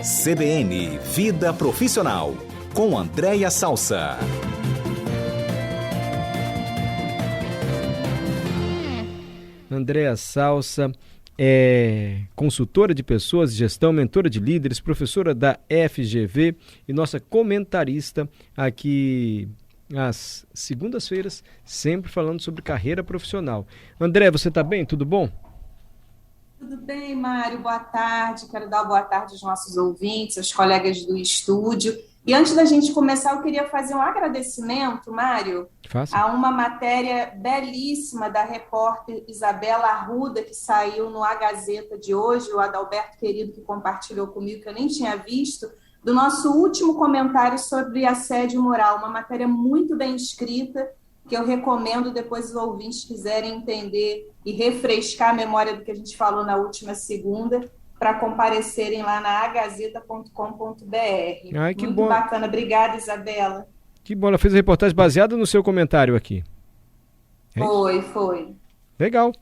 CBN Vida Profissional, com Andréia Salsa. Andréia Salsa é consultora de pessoas e gestão, mentora de líderes, professora da FGV e nossa comentarista aqui às segundas-feiras, sempre falando sobre carreira profissional. André, você está bem? Tudo bom? Tudo bem, Mário? Boa tarde. Quero dar boa tarde aos nossos ouvintes, aos colegas do estúdio. E antes da gente começar, eu queria fazer um agradecimento, Mário, a uma matéria belíssima da repórter Isabela Arruda, que saiu no A Gazeta de hoje, o Adalberto querido que compartilhou comigo, que eu nem tinha visto, do nosso último comentário sobre assédio moral. Uma matéria muito bem escrita, que eu recomendo depois os ouvintes quiserem entender e refrescar a memória do que a gente falou na última segunda, para comparecerem lá na agazeta.com.br. Que muito bom. Bacana. Obrigada, Isabela. Que bom, ela fez a reportagem baseada no seu comentário aqui. Foi. Legal.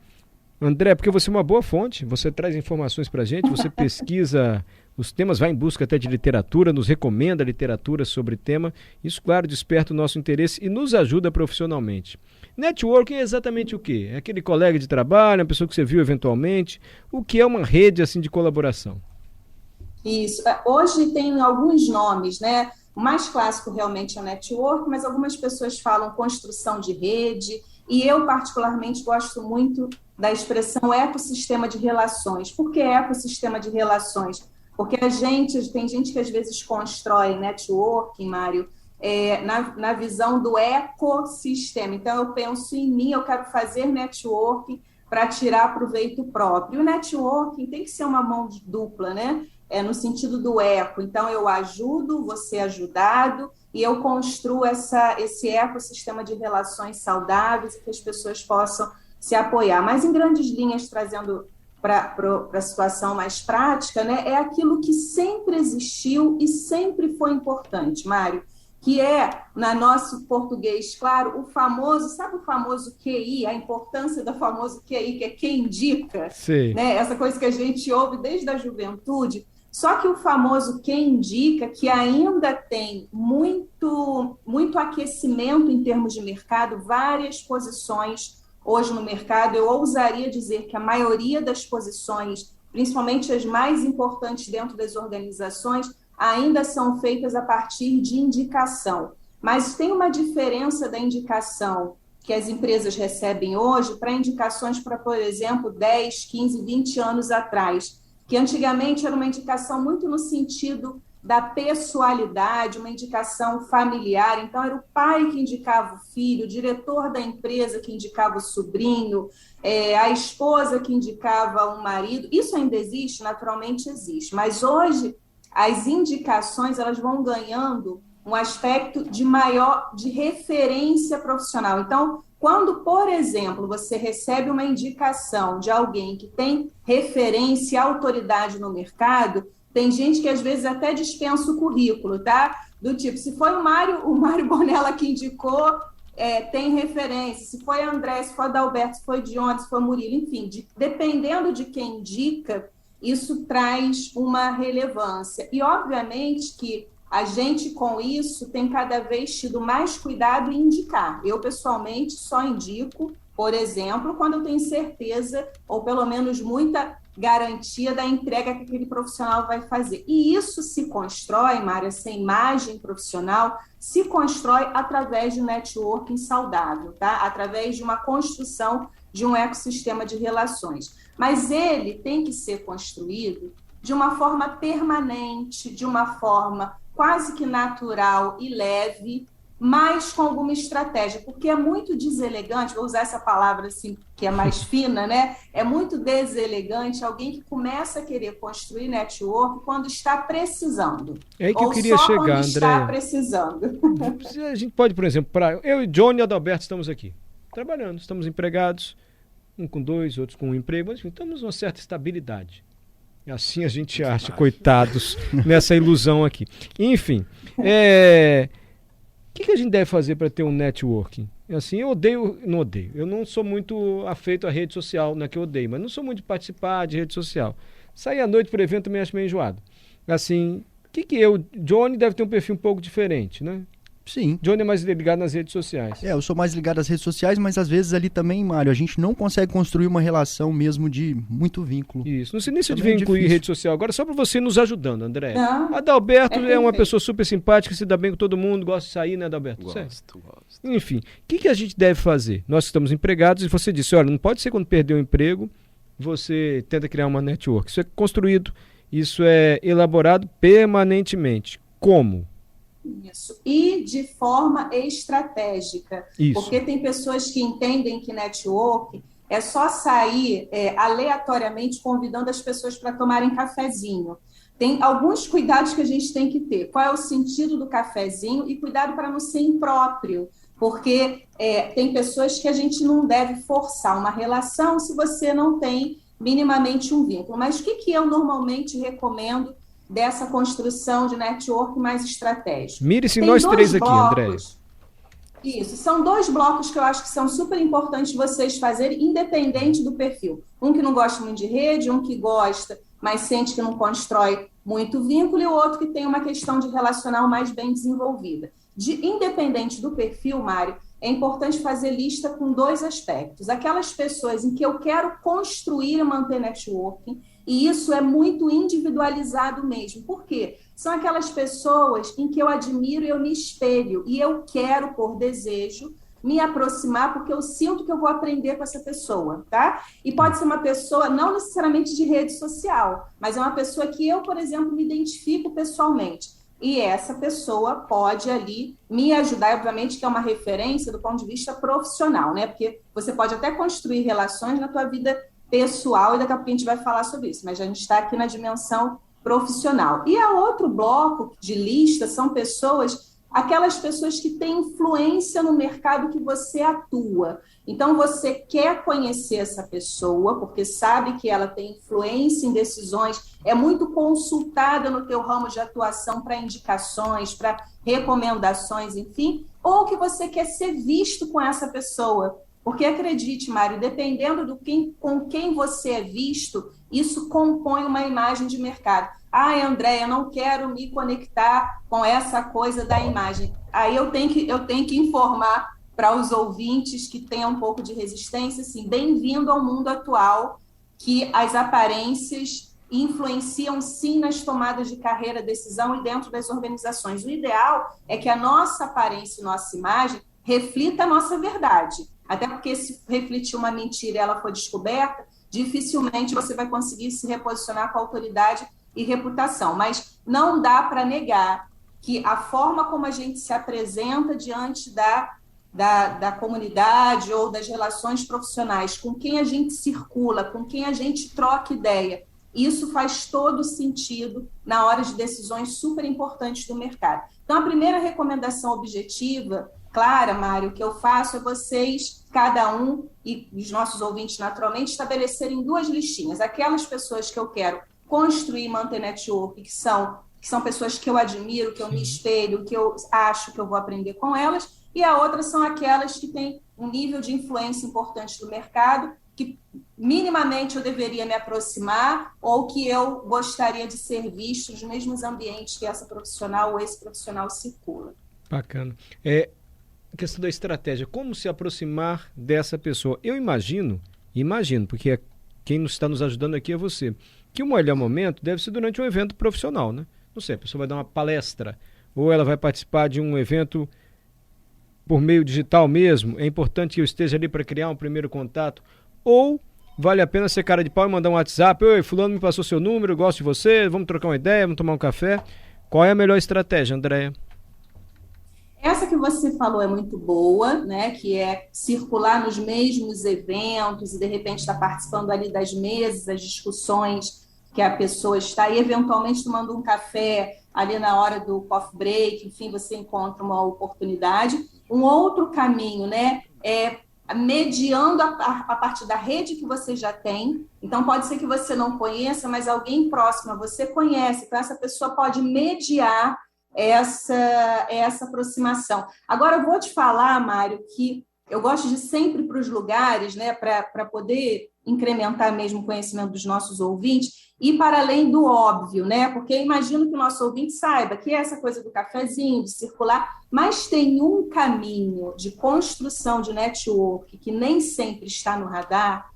André, porque você é uma boa fonte, você traz informações para a gente, você pesquisa os temas, vai em busca até de literatura, nos recomenda literatura sobre tema. Isso, claro, desperta o nosso interesse e nos ajuda profissionalmente. Networking é exatamente o quê? É aquele colega de trabalho, uma pessoa que você viu eventualmente. O que é uma rede assim de colaboração? Isso. Hoje tem alguns nomes, né? O mais clássico realmente é o network, mas algumas pessoas falam construção de rede, e eu particularmente gosto muito da expressão ecossistema de relações. Por que ecossistema de relações? Porque tem gente que às vezes constrói networking, Mário, na visão do ecossistema. Então, eu penso em mim, eu quero fazer networking para tirar proveito próprio. O networking tem que ser uma mão dupla, né? No sentido do eco. Então, eu ajudo, você é ajudado, e eu construo esse ecossistema de relações saudáveis, que as pessoas possam se apoiar. Mas, em grandes linhas, trazendo para a situação mais prática, né, é aquilo que sempre existiu e sempre foi importante, Mário, que é, na nosso português, claro, sabe o famoso QI, a importância do famoso QI, que é quem indica, né, essa coisa que a gente ouve desde a juventude, só que o famoso quem indica, que ainda tem muito aquecimento em termos de mercado, várias posições hoje no mercado, eu ousaria dizer que a maioria das posições, principalmente as mais importantes dentro das organizações, ainda são feitas a partir de indicação. Mas tem uma diferença da indicação que as empresas recebem hoje para indicações para, por exemplo, 10, 15, 20 anos atrás, que antigamente era uma indicação muito no sentido da pessoalidade, uma indicação familiar. Então, era o pai que indicava o filho, o diretor da empresa que indicava o sobrinho, a esposa que indicava o marido. Isso ainda existe? Naturalmente existe. Mas hoje, as indicações elas vão ganhando um aspecto de referência profissional. Então, quando, por exemplo, você recebe uma indicação de alguém que tem referência e autoridade no mercado, tem gente que às vezes até dispensa o currículo, tá? Do tipo, se foi o Mário Bonella que indicou, tem referência. Se foi André, se foi Adalberto, se foi Dione, se foi Murilo, enfim, dependendo de quem indica, isso traz uma relevância. E, obviamente, que a gente, com isso, tem cada vez tido mais cuidado em indicar. Eu, pessoalmente, só indico, por exemplo, quando eu tenho certeza, ou pelo menos muita garantia da entrega que aquele profissional vai fazer. E isso se constrói, Mário, essa imagem profissional, se constrói através de um networking saudável, tá? Através de uma construção de um ecossistema de relações. Mas ele tem que ser construído de uma forma permanente, de uma forma quase que natural e leve, mas com alguma estratégia, porque é muito deselegante, vou usar essa palavra assim, que é mais fina, né? É muito deselegante alguém que começa a querer construir network quando está precisando. É aí que eu queria só chegar, quando André. Está precisando. A gente pode, por exemplo, eu e Johnny e Adalberto estamos aqui, trabalhando, estamos empregados, um com 2, outros com um emprego, mas enfim, estamos uma certa estabilidade. Assim a gente acha, coitados, nessa ilusão aqui. Enfim, o que a gente deve fazer para ter um networking? Assim, não odeio. Eu não sou muito afeito à rede social, não é que eu odeio, mas não sou muito de participar de rede social. Sair à noite por evento também acho meio enjoado. assim, Johnny deve ter um perfil um pouco diferente, né? Sim. Johnny é mais ligado nas redes sociais. Eu sou mais ligado às redes sociais, mas às vezes ali também, Mário, a gente não consegue construir uma relação mesmo de muito vínculo. Isso. Não sei nem se eu Também devia incluir difícil. rede social agora, só para você nos ajudando, André. Não, Adalberto é uma perfeito. pessoa super simpática, se dá bem com todo mundo, gosta de sair, né, Adalberto? Certo? Gosto. Enfim, o que a gente deve fazer? Nós estamos empregados e você disse, olha, não pode ser quando perder o emprego, você tenta criar uma network. Isso é construído, isso é elaborado permanentemente. Como? Isso. E de forma estratégica. Isso. Porque tem pessoas que entendem que network é só sair aleatoriamente convidando as pessoas para tomarem cafezinho. Tem alguns cuidados que a gente tem que ter. Qual é o sentido do cafezinho? E cuidado para não ser impróprio. Porque tem pessoas que a gente não deve forçar uma relação se você não tem minimamente um vínculo. Mas o que eu normalmente recomendo dessa construção de network mais estratégico? Mire-se Tem nós dois três aqui, blocos. André. Isso, são 2 blocos que eu acho que são super importantes vocês fazerem, independente do perfil. Um que não gosta muito de rede, um que gosta, mas sente que não constrói muito vínculo, e o outro que tem uma questão de relacional mais bem desenvolvida. Independente do perfil, Mário, é importante fazer lista com 2 aspectos. Aquelas pessoas em que eu quero construir e manter networking, e isso é muito individualizado mesmo. Por quê? São aquelas pessoas em que eu admiro e eu me espelho, e eu quero, por desejo, me aproximar, porque eu sinto que eu vou aprender com essa pessoa, tá? E pode ser uma pessoa, não necessariamente de rede social, mas é uma pessoa que eu, por exemplo, me identifico pessoalmente. E essa pessoa pode ali me ajudar, obviamente que é uma referência do ponto de vista profissional, né? Porque você pode até construir relações na tua vida pessoal, e daqui a pouco a gente vai falar sobre isso, mas a gente está aqui na dimensão profissional. E a outro bloco de lista são aquelas pessoas que têm influência no mercado que você atua. Então, você quer conhecer essa pessoa, porque sabe que ela tem influência em decisões, é muito consultada no teu ramo de atuação para indicações, para recomendações, enfim, ou que você quer ser visto com essa pessoa. Porque, acredite, Mário, dependendo com quem você é visto, isso compõe uma imagem de mercado. Andréia, eu não quero me conectar com essa coisa da imagem. Aí eu tenho que informar para os ouvintes que tenham um pouco de resistência, assim, bem-vindo ao mundo atual, que as aparências influenciam, sim, nas tomadas de carreira, decisão e dentro das organizações. O ideal é que a nossa aparência e nossa imagem reflita a nossa verdade. Até porque se refletir uma mentira e ela for descoberta, dificilmente você vai conseguir se reposicionar com autoridade e reputação. Mas não dá para negar que a forma como a gente se apresenta diante da comunidade ou das relações profissionais, com quem a gente circula, com quem a gente troca ideia, isso faz todo sentido na hora de decisões super importantes do mercado. Então, a primeira recomendação objetiva, clara, Mário, que eu faço é vocês, cada um, e os nossos ouvintes naturalmente, estabelecerem 2 listinhas. Aquelas pessoas que eu quero construir e manter network, que são pessoas que eu admiro, que eu me espelho, que eu acho que eu vou aprender com elas, e a outra são aquelas que têm um nível de influência importante do mercado, que minimamente eu deveria me aproximar, ou que eu gostaria de ser visto nos mesmos ambientes que essa profissional ou esse profissional circula. Bacana. A questão da estratégia, como se aproximar dessa pessoa? Eu imagino, porque quem está nos ajudando aqui é você, que o melhor momento deve ser durante um evento profissional, né? Não sei, a pessoa vai dar uma palestra, ou ela vai participar de um evento por meio digital mesmo, é importante que eu esteja ali para criar um primeiro contato, ou vale a pena ser cara de pau e mandar um WhatsApp, oi, fulano me passou seu número, eu gosto de você, vamos trocar uma ideia, vamos tomar um café. Qual é a melhor estratégia, Andréia? Essa que você falou é muito boa, né? Que é circular nos mesmos eventos e, de repente, estar participando ali das mesas, das discussões que a pessoa está, e eventualmente tomando um café ali na hora do coffee break, enfim, você encontra uma oportunidade. Um outro caminho, né, é mediando a partir da rede que você já tem. Então, pode ser que você não conheça, mas alguém próximo a você conhece, então essa pessoa pode mediar essa aproximação. Agora, eu vou te falar, Mário, que eu gosto de sempre para os lugares, né, para poder incrementar mesmo o conhecimento dos nossos ouvintes, e para além do óbvio, né? Porque imagino que o nosso ouvinte saiba que essa coisa do cafezinho, de circular, mas tem um caminho de construção de network que nem sempre está no radar,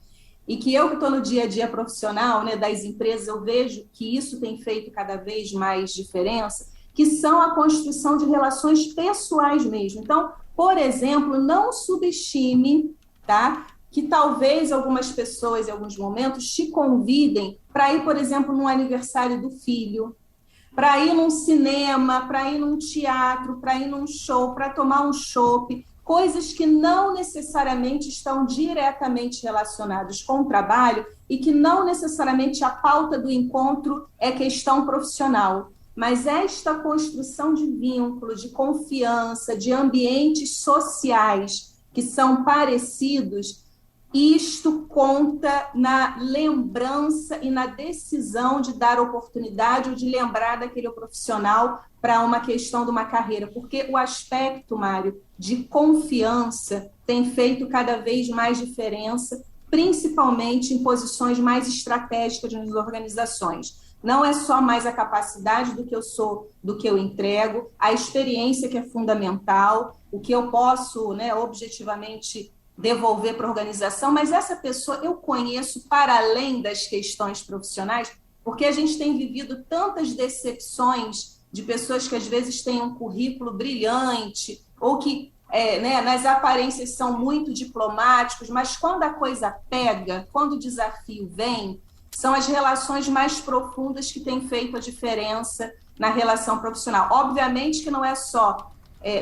e que eu que estou no dia a dia profissional, né, das empresas, eu vejo que isso tem feito cada vez mais diferença, que são a construção de relações pessoais mesmo. Então, por exemplo, não subestime, tá? Que talvez algumas pessoas, em alguns momentos, te convidem para ir, por exemplo, num aniversário do filho, para ir num cinema, para ir num teatro, para ir num show, para tomar um chopp, coisas que não necessariamente estão diretamente relacionadas com o trabalho e que não necessariamente a pauta do encontro é questão profissional. Mas esta construção de vínculo, de confiança, de ambientes sociais que são parecidos, isto conta na lembrança e na decisão de dar oportunidade ou de lembrar daquele profissional para uma questão de uma carreira, porque o aspecto, Mário, de confiança tem feito cada vez mais diferença, principalmente em posições mais estratégicas nas organizações. Não é só mais a capacidade do que eu sou, do que eu entrego, a experiência que é fundamental, o que eu posso, né, objetivamente devolver para a organização, mas essa pessoa eu conheço para além das questões profissionais, porque a gente tem vivido tantas decepções de pessoas que às vezes têm um currículo brilhante, ou que né, nas aparências são muito diplomáticos, mas quando a coisa pega, quando o desafio vem, são as relações mais profundas que têm feito a diferença na relação profissional. Obviamente que não é só,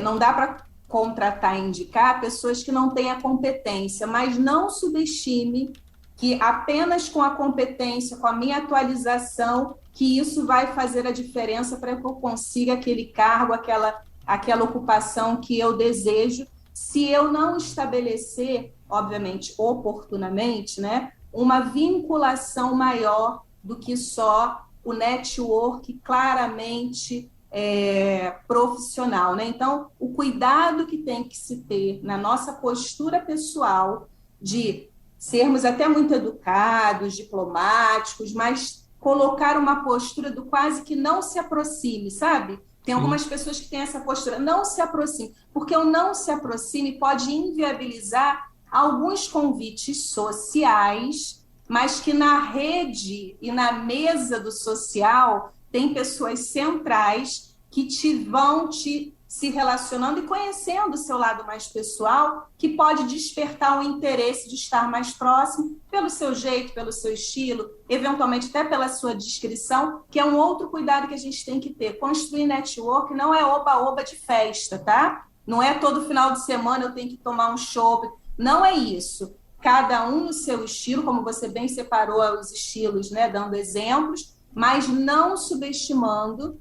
não dá para contratar e indicar pessoas que não têm a competência, mas não subestime que apenas com a competência, com a minha atualização, que isso vai fazer a diferença para que eu consiga aquele cargo, aquela ocupação que eu desejo, se eu não estabelecer, obviamente, oportunamente, né, uma vinculação maior do que só o network claramente profissional, né? Então, o cuidado que tem que se ter na nossa postura pessoal de sermos até muito educados, diplomáticos, mas colocar uma postura do quase que não se aproxime, sabe? Tem algumas pessoas que têm essa postura, não se aproxime, porque o não se aproxime pode inviabilizar alguns convites sociais, mas que na rede e na mesa do social tem pessoas centrais que vão se relacionando e conhecendo o seu lado mais pessoal, que pode despertar o interesse de estar mais próximo pelo seu jeito, pelo seu estilo, eventualmente até pela sua descrição, que é um outro cuidado que a gente tem que ter. Construir network não é oba-oba de festa, tá? Não é todo final de semana eu tenho que tomar um chopp. Não é isso. Cada um no seu estilo, como você bem separou os estilos, né, dando exemplos, mas não subestimando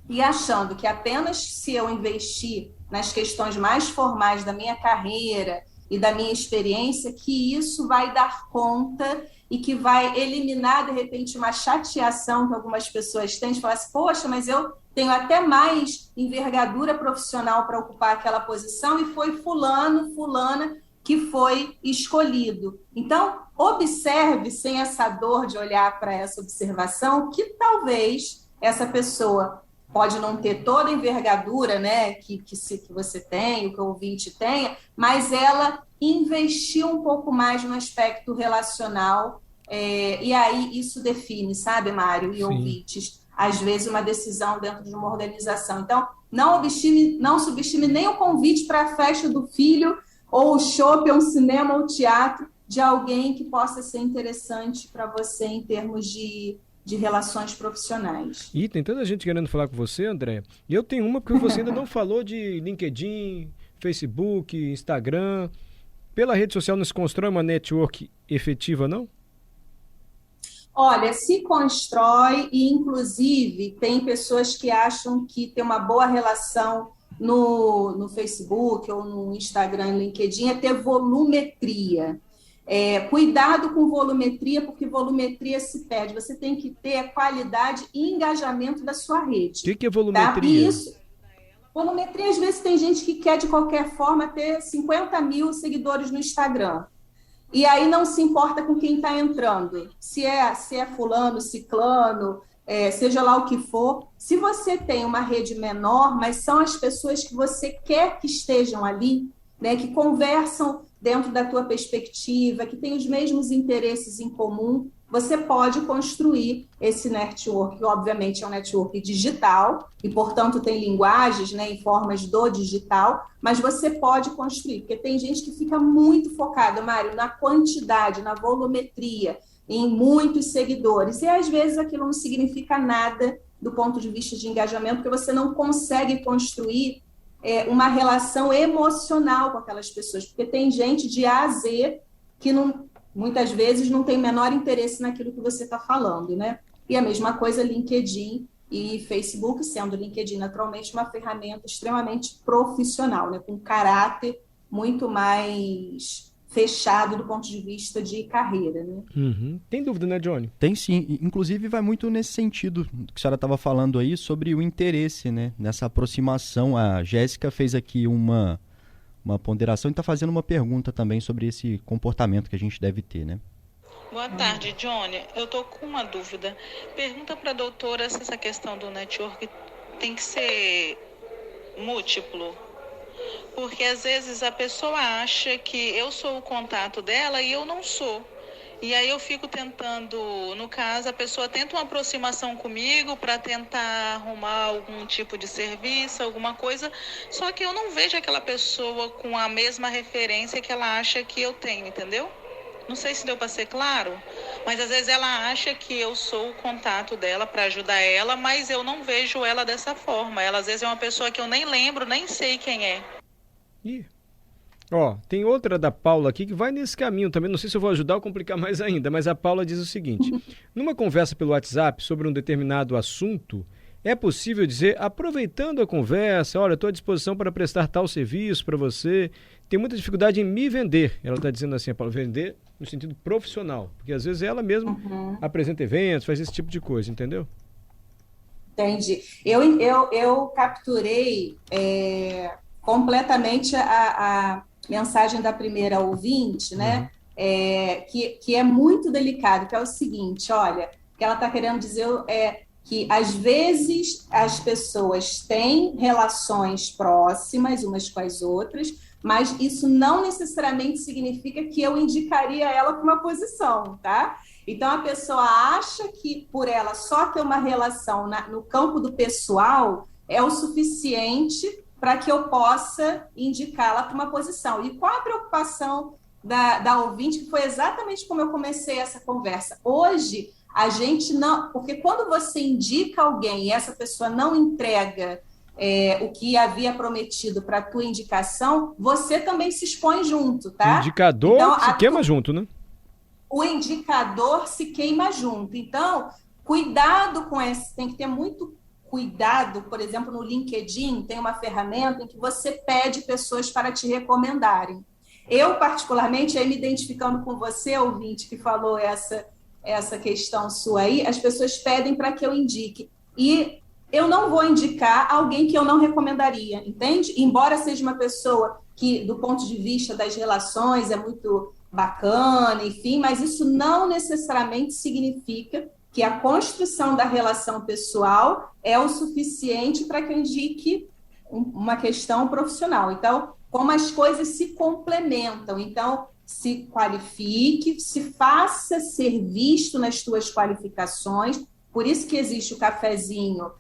e achando que apenas se eu investir nas questões mais formais da minha carreira e da minha experiência, que isso vai dar conta e que vai eliminar, de repente, uma chateação que algumas pessoas têm, de falar assim, poxa, mas eu tenho até mais envergadura profissional para ocupar aquela posição e foi fulana que foi escolhido. Então, observe, sem essa dor de olhar para essa observação, que talvez essa pessoa pode não ter toda a envergadura, né, que você tem, o que o ouvinte tenha, mas ela investiu um pouco mais no aspecto relacional, e aí isso define, sabe, Mário e ouvintes, às vezes uma decisão dentro de uma organização. Então, não subestime nem o convite para a festa do filho, ou o shopping, ou um cinema, ou teatro, de alguém que possa ser interessante para você em termos de relações profissionais. E tem tanta gente querendo falar com você, André. E eu tenho uma porque você ainda não falou de LinkedIn, Facebook, Instagram. Pela rede social não se constrói uma network efetiva, não? Olha, se constrói e, inclusive, tem pessoas que acham que ter uma boa relação no Facebook ou no Instagram, LinkedIn, é ter volumetria. Cuidado com volumetria, porque volumetria se perde. Você tem que ter a qualidade e engajamento da sua rede. O que é volumetria? Tá? Volumetria, às vezes, tem gente que quer, de qualquer forma, ter 50 mil seguidores no Instagram. e aí não se importa com quem está entrando, se é fulano, ciclano, seja lá o que for. Se você tem uma rede menor, mas são as pessoas que você quer que estejam ali, né, que conversam dentro da tua perspectiva, que têm os mesmos interesses em comum, você pode construir esse network, que obviamente é um network digital, e, portanto, tem linguagens, né, em formas do digital, mas você pode construir, porque tem gente que fica muito focada, Mário, na quantidade, na volumetria, em muitos seguidores, e às vezes aquilo não significa nada do ponto de vista de engajamento, porque você não consegue construir uma relação emocional com aquelas pessoas, porque tem gente de A a Z que não, muitas vezes não tem o menor interesse naquilo que você está falando, né? E a mesma coisa LinkedIn e Facebook, sendo o LinkedIn naturalmente uma ferramenta extremamente profissional, né? Com caráter muito mais fechado do ponto de vista de carreira, né? Uhum. Tem dúvida, né, Johnny? Tem sim, inclusive vai muito nesse sentido que a senhora estava falando aí sobre o interesse, né, nessa aproximação. A Jéssica fez aqui uma ponderação e está fazendo uma pergunta também sobre esse comportamento que a gente deve ter, né? Boa tarde, Johnny. Eu estou com uma dúvida. Pergunta para a doutora se essa questão do network tem que ser múltiplo. Porque às vezes a pessoa acha que eu sou o contato dela e eu não sou. E aí eu fico tentando, no caso, a pessoa tenta uma aproximação comigo para tentar arrumar algum tipo de serviço, alguma coisa, só que eu não vejo aquela pessoa com a mesma referência que ela acha que eu tenho, entendeu? Não sei se deu para ser claro, mas às vezes ela acha que eu sou o contato dela para ajudar ela, mas eu não vejo ela dessa forma. Ela às vezes é uma pessoa que eu nem lembro, nem sei quem é. Ih. Ó, tem outra da Paula aqui que vai nesse caminho também. Não sei se eu vou ajudar ou complicar mais ainda, mas a Paula diz o seguinte: numa conversa pelo WhatsApp sobre um determinado assunto, é possível dizer, aproveitando a conversa, olha, estou à disposição para prestar tal serviço para você. Tem muita dificuldade em me vender. Ela está dizendo assim, a Paula, vender no sentido profissional, porque às vezes ela mesma apresenta eventos, faz esse tipo de coisa, entendeu? Entendi. Eu capturei completamente a mensagem da primeira ouvinte, né? Que é muito delicado, que é o seguinte, olha, que ela está querendo dizer que às vezes as pessoas têm relações próximas umas com as outras, mas isso não necessariamente significa que eu indicaria ela para uma posição, tá? Então a pessoa acha que por ela só ter uma relação no campo do pessoal é o suficiente para que eu possa indicá-la para uma posição. E qual a preocupação da ouvinte, que foi exatamente como eu comecei essa conversa. Hoje, a gente não... Porque quando você indica alguém e essa pessoa não entrega o que havia prometido para a tua indicação, você também se expõe junto, tá? O indicador então, se queima junto, né? O indicador se queima junto. Então, cuidado com esse... Tem que ter muito cuidado, por exemplo, no LinkedIn tem uma ferramenta em que você pede pessoas para te recomendarem. Eu, particularmente, aí me identificando com você, ouvinte, que falou essa questão sua aí, as pessoas pedem para que eu indique. E eu não vou indicar alguém que eu não recomendaria, entende? Embora seja uma pessoa que, do ponto de vista das relações, é muito bacana, enfim, mas isso não necessariamente significa que a construção da relação pessoal é o suficiente para que eu indique uma questão profissional. Então, como as coisas se complementam. Então, se qualifique, se faça ser visto nas tuas qualificações. Por isso que existe o cafezinho.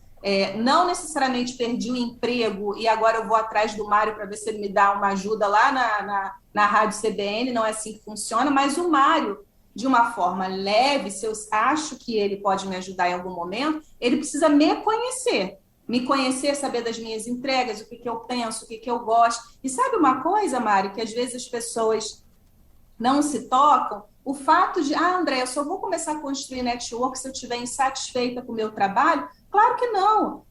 Não necessariamente perdi o emprego e agora eu vou atrás do Mário para ver se ele me dá uma ajuda lá na Rádio CBN. Não é assim que funciona, mas o Mário, de uma forma leve, se eu acho que ele pode me ajudar em algum momento, ele precisa me conhecer, saber das minhas entregas, o que eu penso, o que eu gosto. E sabe uma coisa, Mário, que às vezes as pessoas não se tocam? O fato de, André, eu só vou começar a construir network se eu estiver insatisfeita com o meu trabalho? Claro que não.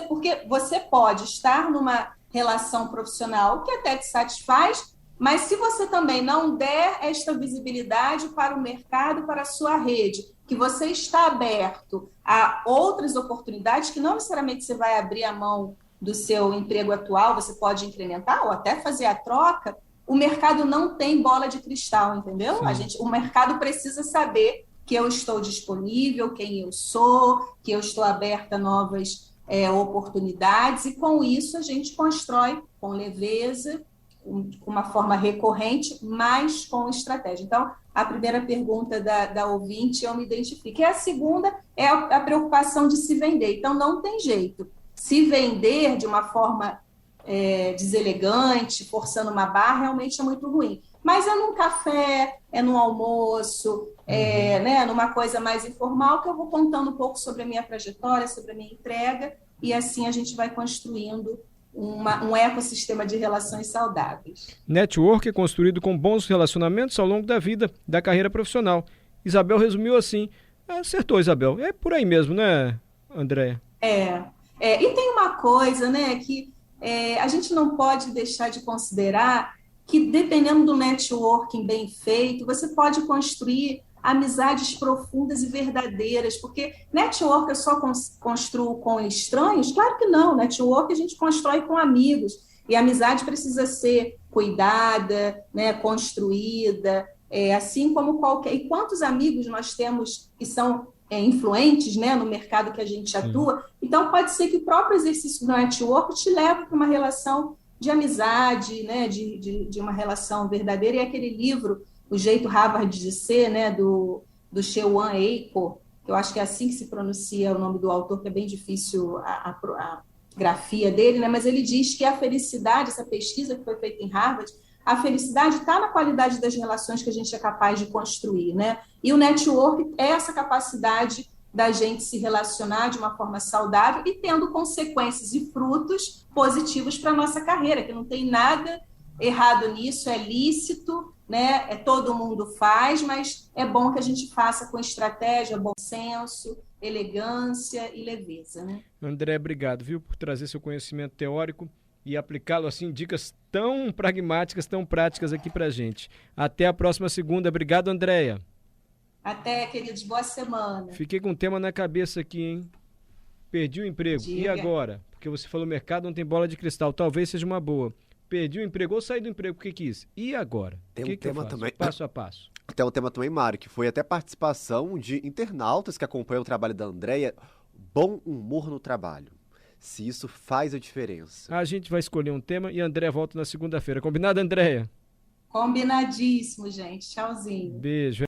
Porque você pode estar numa relação profissional que até te satisfaz, mas se você também não der esta visibilidade para o mercado, para a sua rede, que você está aberto a outras oportunidades, que não necessariamente você vai abrir a mão do seu emprego atual, você pode incrementar ou até fazer a troca, o mercado não tem bola de cristal, entendeu? O mercado precisa saber que eu estou disponível, quem eu sou, que eu estou aberta a novas oportunidades, e com isso a gente constrói com leveza, com uma forma recorrente, mas com estratégia. Então, a primeira pergunta da ouvinte, eu me identifico. E a segunda é a preocupação de se vender. Então, não tem jeito. Se vender de uma forma deselegante, forçando uma barra, realmente é muito ruim. Mas é num café, é num almoço, numa coisa mais informal, que eu vou contando um pouco sobre a minha trajetória, sobre a minha entrega, e assim a gente vai construindo um ecossistema de relações saudáveis. Network é construído com bons relacionamentos ao longo da vida, da carreira profissional. Isabel resumiu assim. Acertou, Isabel. É por aí mesmo, né, Andréia? E tem uma coisa, né, que a gente não pode deixar de considerar que, dependendo do networking bem feito, você pode construir amizades profundas e verdadeiras, porque network eu só construo com estranhos? Claro que não, network a gente constrói com amigos, e a amizade precisa ser cuidada, né, construída, assim como qualquer... E quantos amigos nós temos que são influentes, né, no mercado que a gente atua? Então pode ser que o próprio exercício do network te leve para uma relação de amizade, né, de uma relação verdadeira. E aquele livro, O Jeito Harvard de Ser, né, do Chewan Eiko, que eu acho que é assim que se pronuncia o nome do autor, que é bem difícil a grafia dele, né, mas ele diz que a felicidade, essa pesquisa que foi feita em Harvard, a felicidade está na qualidade das relações que a gente é capaz de construir, né? E o network é essa capacidade da gente se relacionar de uma forma saudável e tendo consequências e frutos positivos para a nossa carreira, que não tem nada errado nisso, é lícito, né? Todo mundo faz, mas é bom que a gente faça com estratégia, bom senso, elegância e leveza, né? André, obrigado, viu, por trazer seu conhecimento teórico e aplicá-lo assim, dicas tão pragmáticas, tão práticas aqui pra gente. Até a próxima segunda. Obrigado, Andréia. Até, queridos. Boa semana. Fiquei com um tema na cabeça aqui, hein? Perdi o emprego. Diga. E agora? Porque você falou, o mercado não tem bola de cristal. Talvez seja uma boa. Perdi o emprego ou saí do emprego porque quis. E agora? Tem que um tema eu faço? também. Passo a passo. Tem um tema também, Mário, que foi até participação de internautas que acompanham o trabalho da Andréia. Bom humor no trabalho. Se isso faz a diferença. A gente vai escolher um tema e a Andréia volta na segunda-feira. Combinado, Andréia? Combinadíssimo, gente. Tchauzinho. Beijo.